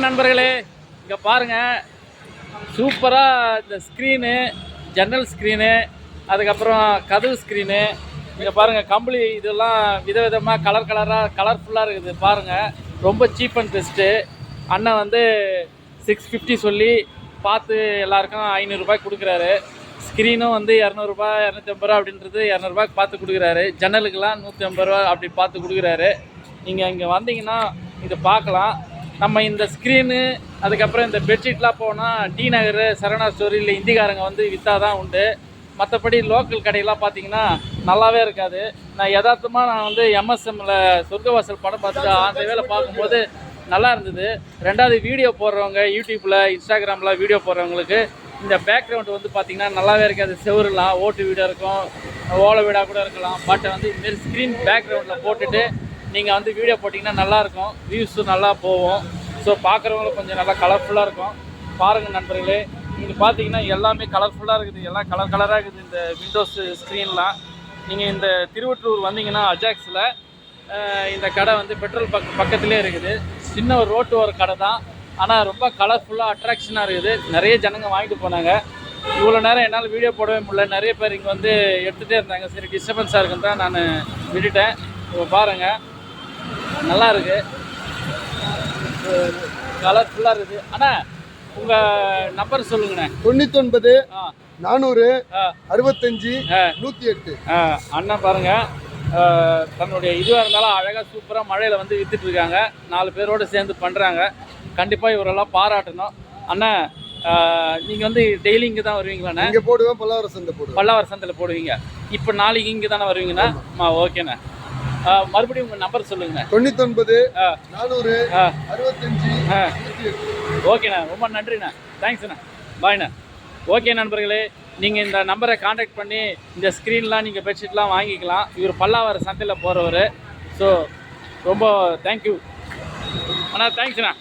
நண்பர்களே, இங்கே பாருங்கள், சூப்பராக இந்த ஸ்க்ரீனு, ஜன்னல் ஸ்க்ரீனு, அதுக்கப்புறம் கதவு ஸ்க்ரீனு, இங்கே பாருங்கள் கம்பளி இதெல்லாம் விதவிதமாக கலர்ஃபுல்லாக இருக்குது பாருங்கள். ரொம்ப சீப் அண்ட் பெஸ்ட்டு. அண்ணன் வந்து 650 சொல்லி பார்த்து எல்லாருக்கும் 500 ரூபாய்க்கு கொடுக்குறாரு. ஸ்க்ரீனும் வந்து 200 ரூபாய் 250 ரூபா அப்படின்றது 200 ரூபாய்க்கு பார்த்து கொடுக்குறாரு. ஜன்னலுக்கெல்லாம் 150 ரூபா அப்படி பார்த்து கொடுக்குறாரு. நீங்கள் இங்கே வந்தீங்கன்னா இதை பார்க்கலாம். நம்ம இந்த ஸ்க்ரீனு, அதுக்கப்புறம் இந்த பெட்ஷீட்லாம் போனால் டி நகர், சரவணா ஸ்டோரி இல்லை இந்திக்காரங்க வந்து விற்றா தான் உண்டு. மற்றபடி லோக்கல் கடையெல்லாம் பார்த்தீங்கன்னா நல்லாவே இருக்காது. நான் நான் வந்து எம்எஸ்எம்மில் சொர்க்கவாசல் படம் பார்த்துட்டு அந்த வேலை பார்க்கும்போது நல்லா இருந்தது. ரெண்டாவது வீடியோ போடுறவங்க யூடியூப்பில் இன்ஸ்டாகிராமில் வீடியோ போடுறவங்களுக்கு இந்த பேக்ரவுண்டு வந்து பார்த்திங்கன்னா நல்லாவே இருக்காது. செவருலாம் ஓட்டு வீடாக இருக்கும், ஓலை வீடாக கூட இருக்கலாம். பட் வந்து இதுமாரி ஸ்க்ரீன் பேக்ரவுண்டில் போட்டுட்டு நீங்கள் வந்து வீடியோ போட்டிங்கன்னா நல்லாயிருக்கும், வியூஸும் நல்லா போகும். ஸோ பார்க்குறவங்களும் கொஞ்சம் நல்லா கலர்ஃபுல்லாக இருக்கும். பாருங்கள் நண்பர்களே, இங்கே பார்த்தீங்கன்னா எல்லாமே கலர்ஃபுல்லாக இருக்குது, எல்லாம் கலராக இருக்குது இந்த விண்டோஸ் ஸ்க்ரீன்லாம். நீங்கள் இந்த திருவற்றூர் வந்தீங்கன்னா அஜாக்ஸில் இந்த கடை வந்து பெட்ரோல் பக்கத்துலேயே இருக்குது. சின்ன ஒரு ரோட்டு ஒரு கடை தான், ஆனால் ரொம்ப கலர்ஃபுல்லாக அட்ராக்ஷனாக இருக்குது. நிறைய ஜனங்க வாங்கிட்டு போனாங்க. இவ்வளோ நேரம் என்னால் வீடியோ போடவே முடியல, நிறைய பேர் இங்கே வந்து எடுத்துகிட்டே இருந்தாங்க. சரி டிஸ்டர்பன்ஸாக இருக்குன்னு தான் நான் விட்டுட்டேன். இப்போ பாருங்கள், நல்லா இருக்குது, கலர்ஃபுல்லாக இருக்குது. ஆனால் உங்கள் நம்பர் சொல்லுங்கண்ணே. 99 400 65 108. அண்ணன் பாருங்கள், தன்னுடைய இதுவாக இருந்தாலும் அழகாக சூப்பராக மழையில் வந்து விற்றுட்ருக்காங்க. 4 பேரோடு சேர்ந்து பண்ணுறாங்க. கண்டிப்பாக இவரெல்லாம் பாராட்டணும். அண்ணன், நீங்கள் வந்து டெய்லி இங்கே தான் வருவீங்களாண்ணே? இங்கே போடுவேன், பல்லாவரம் சந்தை போடுவேன். பல்லாவரம் சந்தையில் போடுவீங்க. இப்போ நாளைக்கு இங்கே தானே வருவீங்கண்ணா? ஓகேண்ணே. மறுபடியும் உங்கள் நம்பர் சொல்லுங்க. 99 400 65 108. ஓகேண்ணா, ரொம்ப நன்றிண்ணா, தேங்க்ஸ்ண்ணா, பாய்ண்ணா. ஓகே நண்பர்களே, நீங்கள் இந்த நம்பரை காண்டாக்ட் பண்ணி இந்த ஸ்க்ரீன்லாம் நீங்கள் பெட்ஷீட்லாம் வாங்கிக்கலாம். இவர் பல்லாவரம் சந்தையில் போகிறவர். ஸோ ரொம்ப தேங்க்யூ அண்ணா, தேங்க்ஸ்ண்ணா.